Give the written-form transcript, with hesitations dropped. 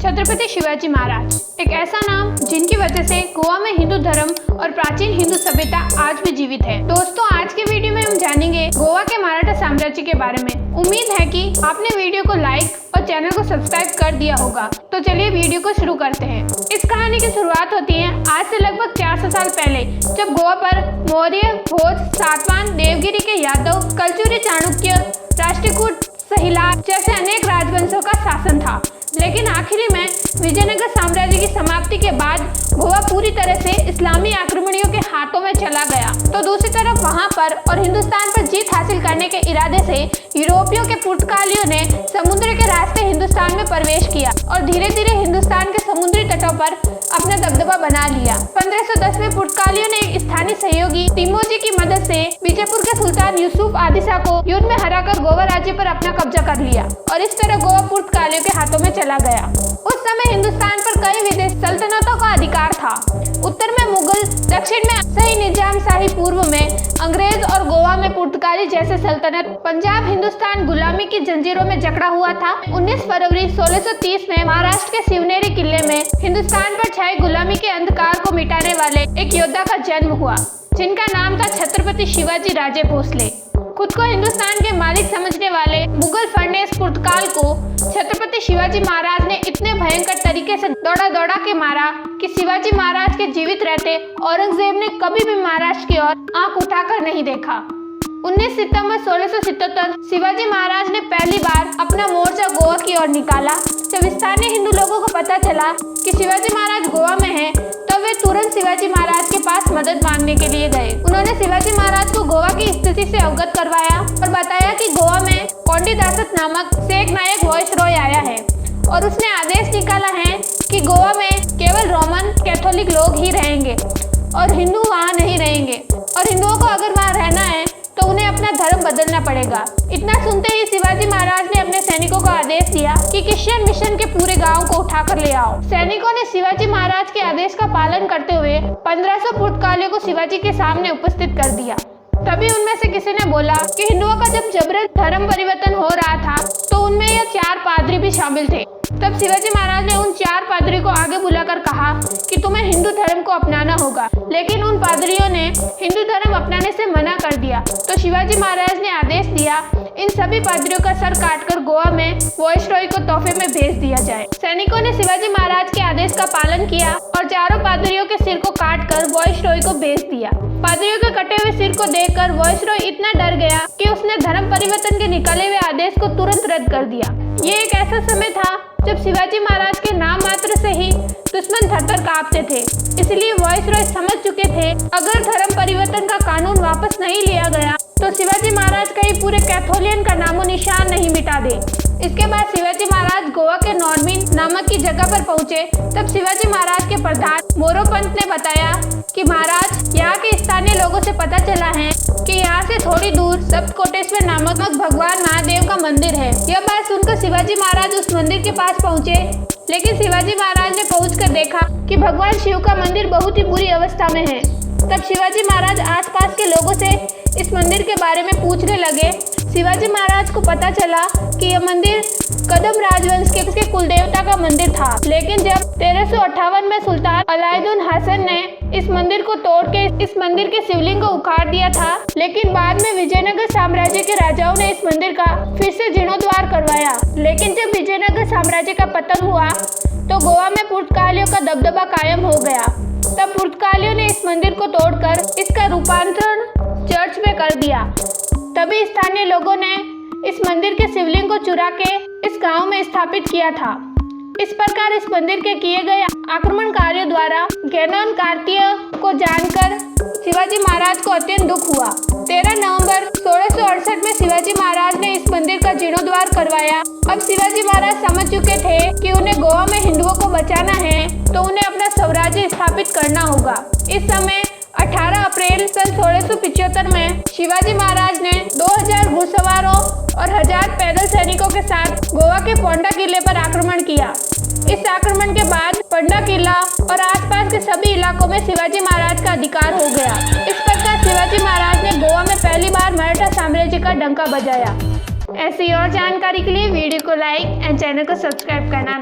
छत्रपति शिवाजी महाराज एक ऐसा नाम जिनकी वजह से गोवा में हिंदू धर्म और प्राचीन हिंदू सभ्यता आज भी जीवित है। दोस्तों, आज के वीडियो में हम जानेंगे गोवा के मराठा साम्राज्य के बारे में। उम्मीद है कि आपने वीडियो को लाइक और चैनल को सब्सक्राइब कर दिया होगा। तो चलिए वीडियो को शुरू करते हैं। इस कहानी की शुरुआत होती है आज से लगभग 400 साल पहले, जब गोवा पर मौर्य, भोज, सातवाहन, देवगिरी के यादव, कलचुरी, चाणक्य, राष्ट्रकूट, सहिलार जैसे अनेक राजवंशों का शासन था। लेकिन आखिरी में विजयनगर साम्राज्य की समाप्ति के बाद गोवा पूरी तरह से इस्लामी आक्रमणियों के हाथों में चला गया। तो दूसरी तरफ वहां पर और हिंदुस्तान पर जीत हासिल करने के इरादे से यूरोपियों के पुर्तगालियों ने समुद्र के रास्ते हिंदुस्तान में प्रवेश किया और धीरे धीरे हिंदुस्तान के समुद्री तटों पर अपना दबदबा बना लिया। 1510 में पुर्तगालियों ने एक स्थानीय सहयोगी तिमोजी की मदद से विजयपुर के सुल्तान यूसुफ आदिशा को युद्ध में हराकर गोवा राज्य पर अपना कब्जा कर लिया और इस तरह गोवा पुर्तगालियों के हाथों में चला गया। उस समय हिंदुस्तान पर कई विदेशी सल्तनतों का अधिकार था। उत्तर में मुगल, दक्षिण में शाही निजाम शाही, पूर्व में अंग्रेज और गोवा में पुर्तगाली जैसे सल्तनत। पंजाब हिंदुस्तान गुलामी की जंजीरों में जकड़ा हुआ था। 19 फरवरी 1630 में महाराष्ट्र के शिवनेरी किले में हिंदुस्तान पर छाई गुलामी के अंधकार को मिटाने वाले एक योद्धा का जन्म हुआ, जिनका नाम था छत्रपति शिवाजी राजे भोसले। खुद को हिंदुस्तान के मालिक समझने वाले मुगल फर्नेस पुर्तगाल को छत्रपति शिवाजी महाराज ने इतने भयंकर तरीके से दौड़ा दौड़ा के मारा कि शिवाजी महाराज के जीवित रहते औरंगजेब ने कभी भी महाराष्ट्र की ओर आंख उठाकर नहीं देखा। 19 सितंबर 1677 शिवाजी महाराज ने पहली बार अपना मोर्चा गोवा की ओर निकाला। जब स्थानीय हिंदू लोगों को पता चला कि शिवाजी महाराज गोवा में हैं, तो वे तुरंत शिवाजी महाराज के पास मदद मांगने के लिए गए। उन्होंने शिवाजी महाराज को गोवा की स्थिति से अवगत करवाया और बताया कि गोवा में कोंडीदासत नामक शेख नायक वायसरॉय आया है और उसने आदेश निकाला है कि गोवा में केवल रोमन कैथोलिक लोग ही रहेंगे और हिंदू वहाँ नहीं रहेंगे, और हिंदुओं को अगर वहाँ रहना है तो उन्हें अपना धर्म बदलना पड़ेगा। इतना सुनते ही शिवाजी महाराज ने अपने सैनिकों को आदेश दिया कि क्रिश्चियन मिशन के पूरे गांव को उठाकर ले आओ। सैनिकों ने शिवाजी महाराज के आदेश का पालन करते हुए 1500 पुर्तगालियों को शिवाजी के सामने उपस्थित कर दिया। तभी उनमें से किसी ने बोला कि हिंदुओं का जब जबरन धर्म परिवर्तन हो रहा था तो उनमें यह 4 पादरी भी शामिल थे। तब शिवाजी महाराज ने उन 4 पादरी को आगे बुलाकर कहा कि तुम्हें हिंदू धर्म को अपनाना होगा, लेकिन उन पादरियों ने हिंदू धर्म अपनाने से मना कर दिया। तो शिवाजी महाराज ने आदेश दिया इन सभी पादरियों का सर काटकर गोवा में वायसरॉय को तोहफे में भेज दिया जाए। सैनिकों ने शिवाजी महाराज के आदेश का पालन किया और 4 पादरियों के सिर को काटकर वायसरॉय को भेज दिया। पादरियों के कटे हुए सिर को देखकर वायसरॉय इतना डर गया कि उसने धर्म परिवर्तन के निकले हुए आदेश को तुरंत रद्द कर दिया। ये एक ऐसा समय था जब शिवाजी महाराज के नाम मात्र से ही दुश्मन थर-थर कांपते थे। इसलिए वायसरॉय समझ चुके थे अगर धर्म परिवर्तन का कानून वापस नहीं लिया गया तो शिवाजी महाराज कहीं पूरे कैथोलियन का नामो निशान नहीं मिटा दे। इसके बाद शिवाजी महाराज गोवा के नॉर्मिन नामक की जगह पर पहुंचे। तब शिवाजी महाराज के प्रधान मोरोपंत ने बताया कि महाराज, यहाँ के स्थानीय लोगों से पता चला है कि यहाँ से थोड़ी दूर सप्तकोटेश्वर नामक भगवान महादेव का मंदिर है। यह बात सुनकर शिवाजी महाराज उस मंदिर के पास पहुंचे, लेकिन शिवाजी महाराज ने पहुंचकर देखा कि भगवान शिव का मंदिर बहुत ही बुरी अवस्था में है। तब शिवाजी महाराज आसपास के लोगों से इस मंदिर के बारे में पूछने लगे। शिवाजी महाराज को पता चला कि यह मंदिर कदम राजवंश के कुलदेवता का मंदिर था, लेकिन जब 1358 में सुल्तान अलाउद्दीन हसन ने इस मंदिर को तोड़ के इस मंदिर के शिवलिंग को उखाड़ दिया था। लेकिन बाद में विजयनगर साम्राज्य के राजाओं ने इस मंदिर का फिर से जीर्णोद्धार करवाया। लेकिन जब विजयनगर साम्राज्य का पतन हुआ तो गोवा में पुर्तगालियों का दबदबा कायम हो गया। तब पुर्तगालियों ने इस मंदिर को तोड़कर इसका रूपांतरण चर्च में कर दिया। तभी स्थानीय लोगों ने इस मंदिर के शिवलिंग को चुरा के इस गांव में स्थापित किया था। इस प्रकार इस मंदिर के किए गए आक्रमणकारियों द्वारा गैनन कार्तिय को जानकर शिवाजी महाराज को अत्यंत दुख हुआ। 13 नवंबर 1668 में शिवाजी महाराज ने इस मंदिर का जीर्णोद्धार करवाया। अब शिवाजी महाराज समझ चुके थे कि उन्हें गोवा में हिंदुओं को बचाना है तो उन्हें अपना स्वराज्य स्थापित करना होगा। इस समय 18 अप्रैल सन 1675 में शिवाजी महाराज ने 2000 घुड़सवारों और 1000 पैदल सैनिकों के साथ गोवा के पोंडा किले पर आक्रमण किया। इस आक्रमण के बाद पोंडा किला और आसपास के सभी इलाकों में शिवाजी महाराज का अधिकार हो गया। इस प्रकार शिवाजी महाराज ने गोवा में पहली बार मराठा साम्राज्य का डंका बजाया। ऐसी और जानकारी के लिए वीडियो को लाइक एंड चैनल को सब्सक्राइब करना ना